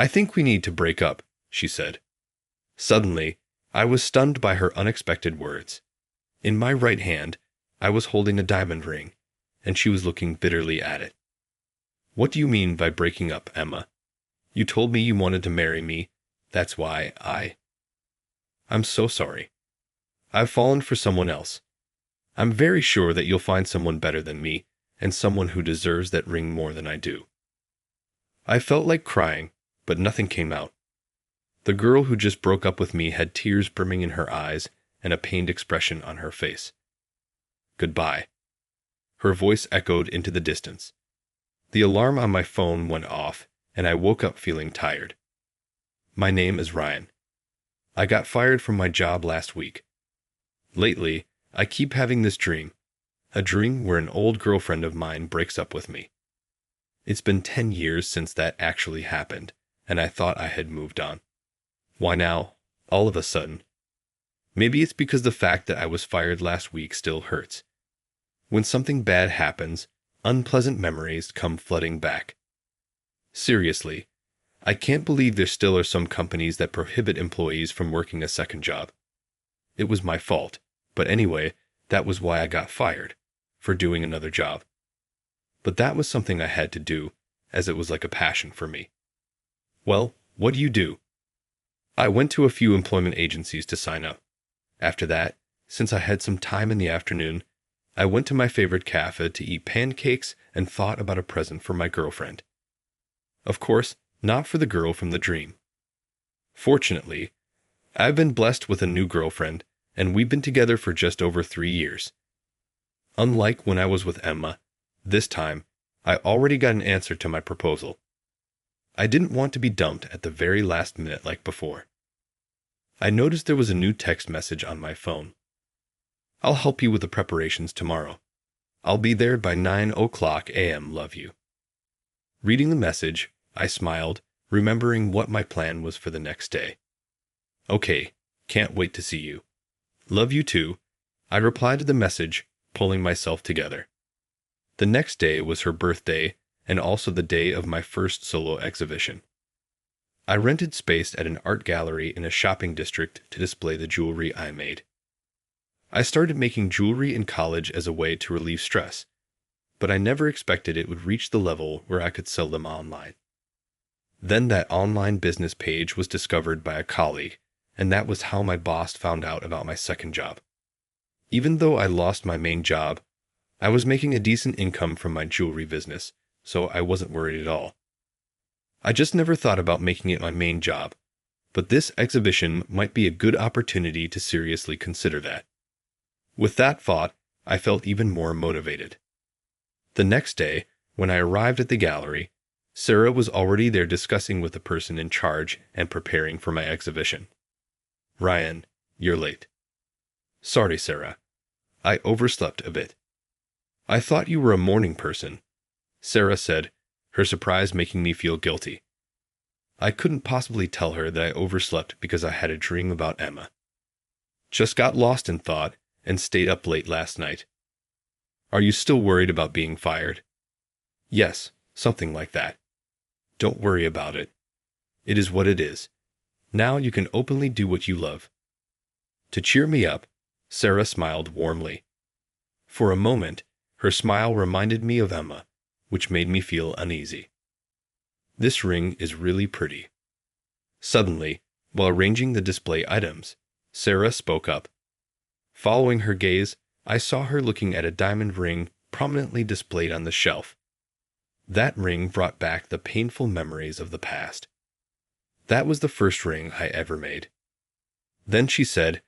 I think we need to break up, she said. Suddenly, I was stunned by her unexpected words. In my right hand, I was holding a diamond ring, and she was looking bitterly at it. What do you mean by breaking up, Emma? You told me you wanted to marry me. That's why I'm so sorry. I've fallen for someone else. I'm very sure that you'll find someone better than me, and someone who deserves that ring more than I do. I felt like crying, but nothing came out. The girl who just broke up with me had tears brimming in her eyes and a pained expression on her face. Goodbye. Her voice echoed into the distance. The alarm on my phone went off, and I woke up feeling tired. My name is Ryan. I got fired from my job last week. Lately, I keep having this dream, a dream where an old girlfriend of mine breaks up with me. It's been 10 years since that actually happened, and I thought I had moved on. Why now, all of a sudden? Maybe it's because the fact that I was fired last week still hurts. When something bad happens, unpleasant memories come flooding back. Seriously, I can't believe there still are some companies that prohibit employees from working a second job. It was my fault, but anyway, that was why I got fired, for doing another job. But that was something I had to do, as it was like a passion for me. Well, what do you do? I went to a few employment agencies to sign up. After that, since I had some time in the afternoon, I went to my favorite cafe to eat pancakes and thought about a present for my girlfriend. Of course, not for the girl from the dream. Fortunately, I've been blessed with a new girlfriend, and we've been together for just over 3 years. Unlike when I was with Emma, this time, I already got an answer to my proposal. I didn't want to be dumped at the very last minute like before. I noticed there was a new text message on my phone. I'll help you with the preparations tomorrow. I'll be there by 9:00 a.m. Love you. Reading the message, I smiled, remembering what my plan was for the next day. Okay, can't wait to see you. Love you too. I replied to the message, pulling myself together. The next day was her birthday, and also the day of my first solo exhibition. I rented space at an art gallery in a shopping district to display the jewelry I made. I started making jewelry in college as a way to relieve stress, but I never expected it would reach the level where I could sell them online. Then that online business page was discovered by a colleague, and that was how my boss found out about my second job. Even though I lost my main job, I was making a decent income from my jewelry business, so I wasn't worried at all. I just never thought about making it my main job, but this exhibition might be a good opportunity to seriously consider that. With that thought, I felt even more motivated. The next day, when I arrived at the gallery, Sarah was already there discussing with the person in charge and preparing for my exhibition. Ryan, you're late. Sorry, Sarah. I overslept a bit. I thought you were a morning person, Sarah said, her surprise making me feel guilty. I couldn't possibly tell her that I overslept because I had a dream about Emma. Just got lost in thought and stayed up late last night. Are you still worried about being fired? Yes, something like that. Don't worry about it. It is what it is. Now you can openly do what you love. To cheer me up, Sarah smiled warmly. For a moment, her smile reminded me of Emma, which made me feel uneasy. This ring is really pretty. Suddenly, while arranging the display items, Sarah spoke up. Following her gaze, I saw her looking at a diamond ring prominently displayed on the shelf. That ring brought back the painful memories of the past. That was the first ring I ever made. Then she said,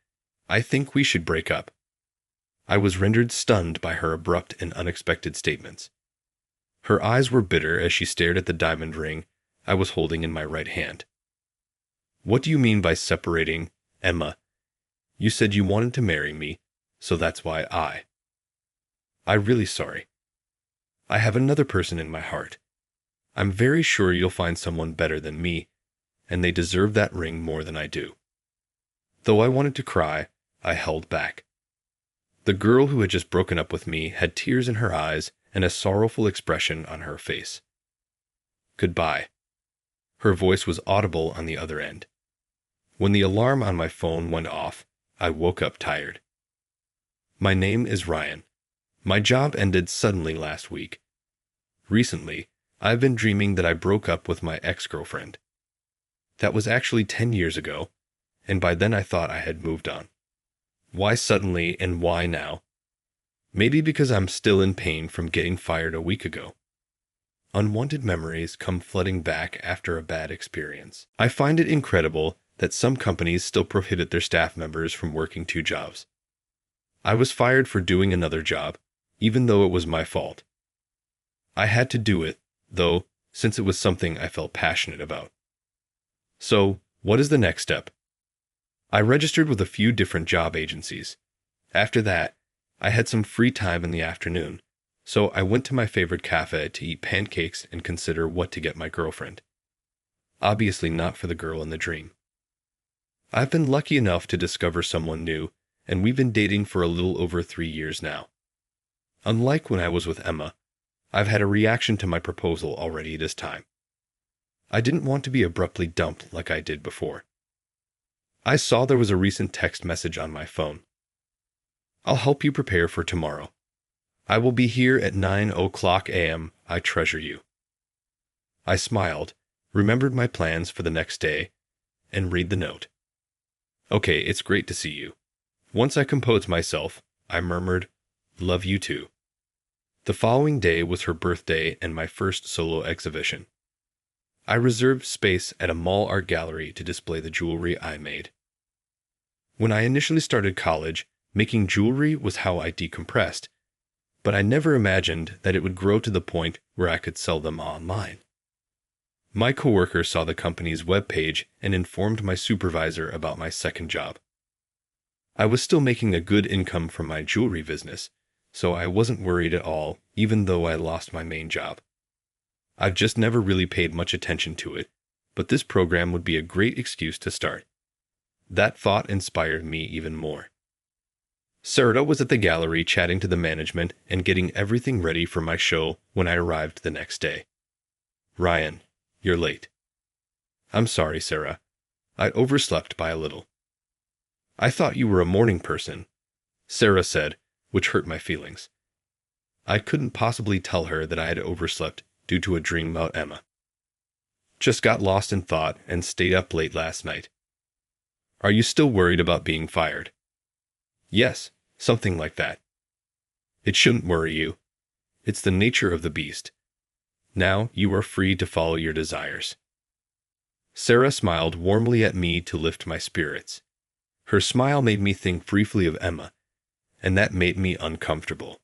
I think we should break up. I was rendered stunned by her abrupt and unexpected statements. Her eyes were bitter as she stared at the diamond ring I was holding in my right hand. What do you mean by separating, Emma? You said you wanted to marry me, so that's why I'm really sorry. I have another person in my heart. I'm very sure you'll find someone better than me, and they deserve that ring more than I do. Though I wanted to cry, I held back. The girl who had just broken up with me had tears in her eyes and a sorrowful expression on her face. Goodbye. Her voice was audible on the other end. When the alarm on my phone went off, I woke up tired. My name is Ryan. My job ended suddenly last week. Recently, I've been dreaming that I broke up with my ex-girlfriend. That was actually 10 years ago, and by then I thought I had moved on. Why suddenly and why now? Maybe because I'm still in pain from getting fired a week ago. Unwanted memories come flooding back after a bad experience. I find it incredible that some companies still prohibit their staff members from working 2 jobs. I was fired for doing another job, even though it was my fault. I had to do it, though, since it was something I felt passionate about. So, what is the next step? I registered with a few different job agencies. After that, I had some free time in the afternoon, so I went to my favorite cafe to eat pancakes and consider what to get my girlfriend. Obviously not for the girl in the dream. I've been lucky enough to discover someone new, and we've been dating for a little over 3 years now. Unlike when I was with Emma, I've had a reaction to my proposal already this time. I didn't want to be abruptly dumped like I did before. I saw there was a recent text message on my phone. I'll help you prepare for tomorrow. I will be here at 9:00 a.m. I treasure you. I smiled, remembered my plans for the next day, and read the note. Okay, it's great to see you. Once I composed myself, I murmured, love you too. The following day was her birthday and my first solo exhibition. I reserved space at a mall art gallery to display the jewelry I made. When I initially started college, making jewelry was how I decompressed, but I never imagined that it would grow to the point where I could sell them online. My coworker saw the company's webpage and informed my supervisor about my second job. I was still making a good income from my jewelry business, so I wasn't worried at all, even though I lost my main job. I've just never really paid much attention to it, but this program would be a great excuse to start. That thought inspired me even more. Sarah was at the gallery chatting to the management and getting everything ready for my show when I arrived the next day. Ryan, you're late. I'm sorry, Sarah. I overslept by a little. I thought you were a morning person, Sarah said, which hurt my feelings. I couldn't possibly tell her that I had overslept due to a dream about Emma. Just got lost in thought and stayed up late last night. Are you still worried about being fired? Yes, something like that. It shouldn't worry you. It's the nature of the beast. Now you are free to follow your desires. Sarah smiled warmly at me to lift my spirits. Her smile made me think briefly of Emma, and that made me uncomfortable.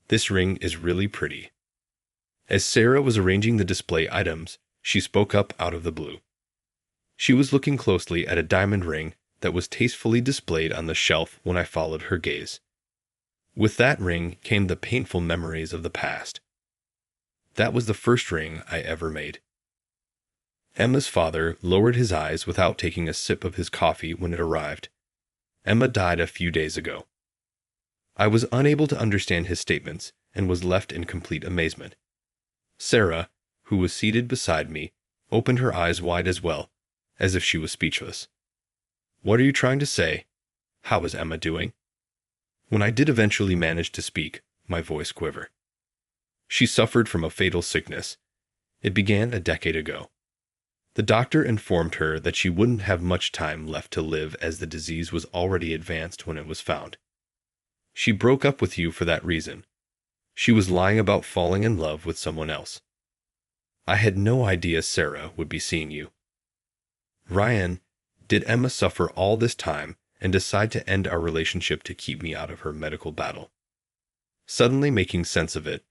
This ring is really pretty. As Sarah was arranging the display items, she spoke up out of the blue. She was looking closely at a diamond ring that was tastefully displayed on the shelf when I followed her gaze. With that ring came the painful memories of the past. That was the first ring I ever made. Emma's father lowered his eyes without taking a sip of his coffee when it arrived. Emma died a few days ago. I was unable to understand his statements and was left in complete amazement. Sarah, who was seated beside me, opened her eyes wide as well, as if she was speechless. What are you trying to say? How is Emma doing? When I did eventually manage to speak, my voice quivered. She suffered from a fatal sickness. It began a decade ago. The doctor informed her that she wouldn't have much time left to live as the disease was already advanced when it was found. She broke up with you for that reason. She was lying about falling in love with someone else. I had no idea Sarah would be seeing you. Ryan, did Emma suffer all this time and decide to end our relationship to keep me out of her medical battle? Suddenly making sense of it,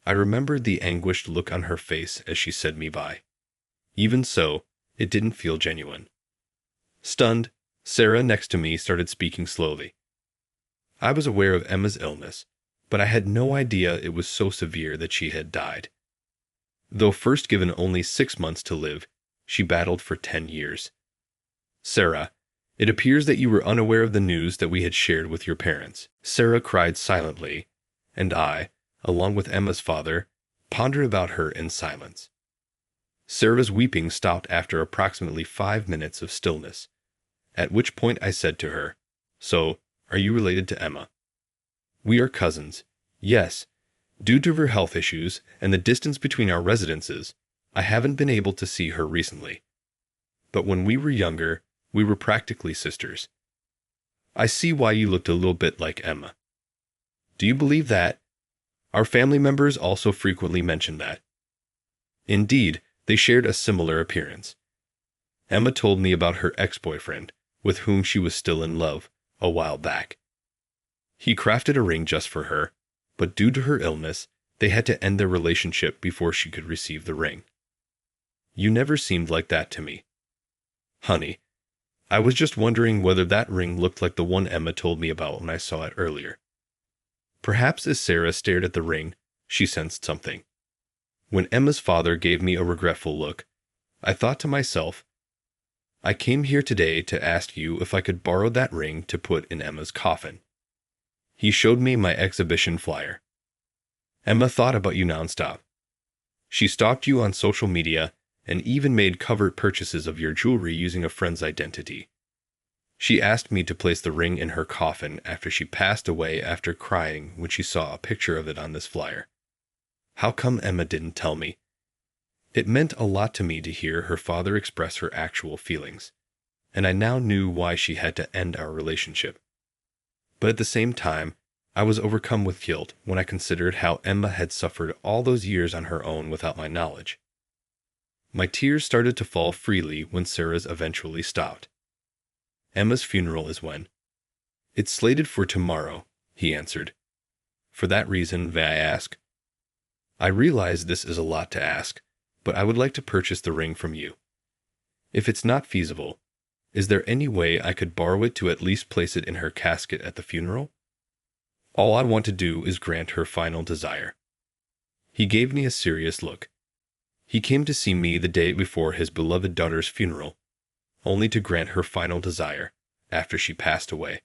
I remembered the anguished look on her face as she said me bye. Even so, it didn't feel genuine. Stunned, Sarah next to me started speaking slowly. I was aware of Emma's illness, but I had no idea it was so severe that she had died. Though first given only 6 months to live, she battled for 10 years. Sarah, it appears that you were unaware of the news that we had shared with your parents. Sarah cried silently, and I, along with Emma's father, pondered about her in silence. Sarah's weeping stopped after approximately 5 minutes of stillness, at which point I said to her, "So, are you related to Emma?" "We are cousins. Yes. Due to her health issues and the distance between our residences, I haven't been able to see her recently. But when we were younger, we were practically sisters. I see why you looked a little bit like Emma." "Do you believe that?" "Our family members also frequently mention that." Indeed, they shared a similar appearance. Emma told me about her ex-boyfriend, with whom she was still in love, a while back. He crafted a ring just for her, but due to her illness, they had to end their relationship before she could receive the ring. "You never seemed like that to me." "Honey, I was just wondering whether that ring looked like the one Emma told me about when I saw it earlier." Perhaps as Sarah stared at the ring, she sensed something. When Emma's father gave me a regretful look, I thought to myself, "I came here today to ask you if I could borrow that ring to put in Emma's coffin." He showed me my exhibition flyer. "Emma thought about you nonstop. She stalked you on social media and even made covert purchases of your jewelry using a friend's identity. She asked me to place the ring in her coffin after she passed away after crying when she saw a picture of it on this flyer. How come Emma didn't tell me?" It meant a lot to me to hear her father express her actual feelings, and I now knew why she had to end our relationship. But at the same time, I was overcome with guilt when I considered how Emma had suffered all those years on her own without my knowledge. My tears started to fall freely when Sarah's eventually stopped. "Emma's funeral is when?" "It's slated for tomorrow," he answered. "For that reason, may I ask?" "I realize this is a lot to ask, but I would like to purchase the ring from you. If it's not feasible, is there any way I could borrow it to at least place it in her casket at the funeral? All I want to do is grant her final desire." He gave me a serious look. He came to see me the day before his beloved daughter's funeral, only to grant her final desire after she passed away.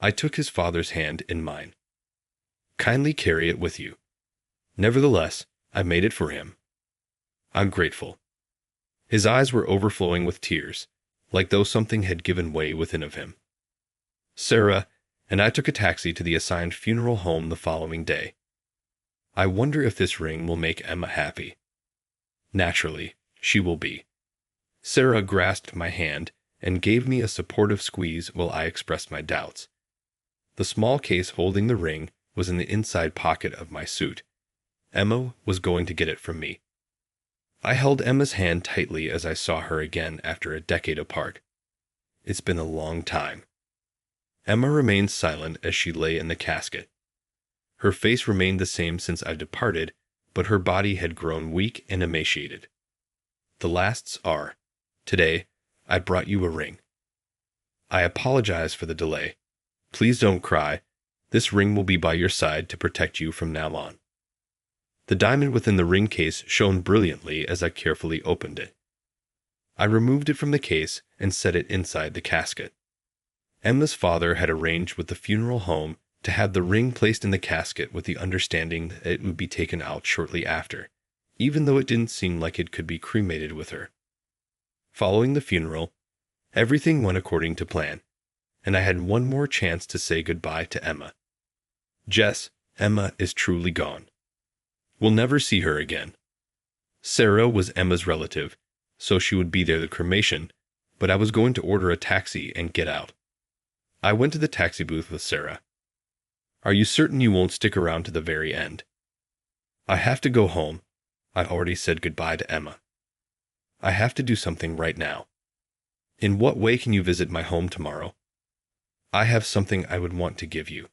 I took his father's hand in mine. "Kindly carry it with you. Nevertheless, I made it for him. I'm grateful." His eyes were overflowing with tears, like though something had given way within of him. Sarah and I took a taxi to the assigned funeral home the following day. I wonder if this ring will make Emma happy. Naturally, she will be. Sarah grasped my hand and gave me a supportive squeeze while I expressed my doubts. The small case holding the ring was in the inside pocket of my suit. Emma was going to get it from me. I held Emma's hand tightly as I saw her again after a decade apart. It's been a long time. Emma remained silent as she lay in the casket. Her face remained the same since I departed, but her body had grown weak and emaciated. The lasts are, "Today, I brought you a ring. I apologize for the delay. Please don't cry. This ring will be by your side to protect you from now on." The diamond within the ring case shone brilliantly as I carefully opened it. I removed it from the case and set it inside the casket. Emma's father had arranged with the funeral home to have the ring placed in the casket with the understanding that it would be taken out shortly after, even though it didn't seem like it could be cremated with her. Following the funeral, everything went according to plan, and I had one more chance to say goodbye to Emma. Jess, Emma is truly gone. We'll never see her again. Sarah was Emma's relative, so she would be there at the cremation, but I was going to order a taxi and get out. I went to the taxi booth with Sarah. "Are you certain you won't stick around to the very end?" "I have to go home. I already said goodbye to Emma." "I have to do something right now." "In what way can you visit my home tomorrow?" "I have something I would want to give you."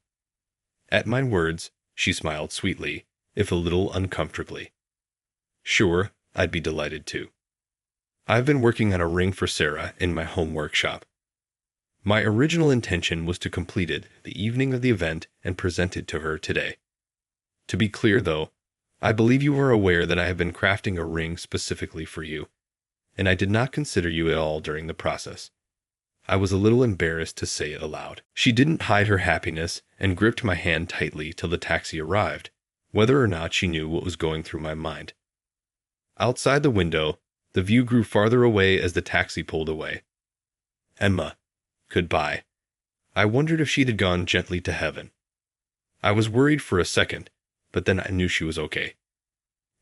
At my words, she smiled sweetly, if a little uncomfortably. "Sure, I'd be delighted to. I've been working on a ring for Sarah in my home workshop. My original intention was to complete it the evening of the event and present it to her today. To be clear, though, I believe you are aware that I have been crafting a ring specifically for you, and I did not consider you at all during the process." I was a little embarrassed to say it aloud. She didn't hide her happiness and gripped my hand tightly till the taxi arrived, whether or not she knew what was going through my mind. Outside the window, the view grew farther away as the taxi pulled away. Emma. Goodbye. I wondered if she'd gone gently to heaven. I was worried for a second, but then I knew she was okay.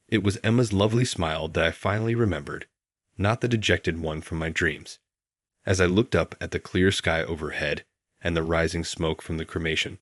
It was Emma's lovely smile that I finally remembered, not the dejected one from my dreams. As I looked up at the clear sky overhead and the rising smoke from the cremation,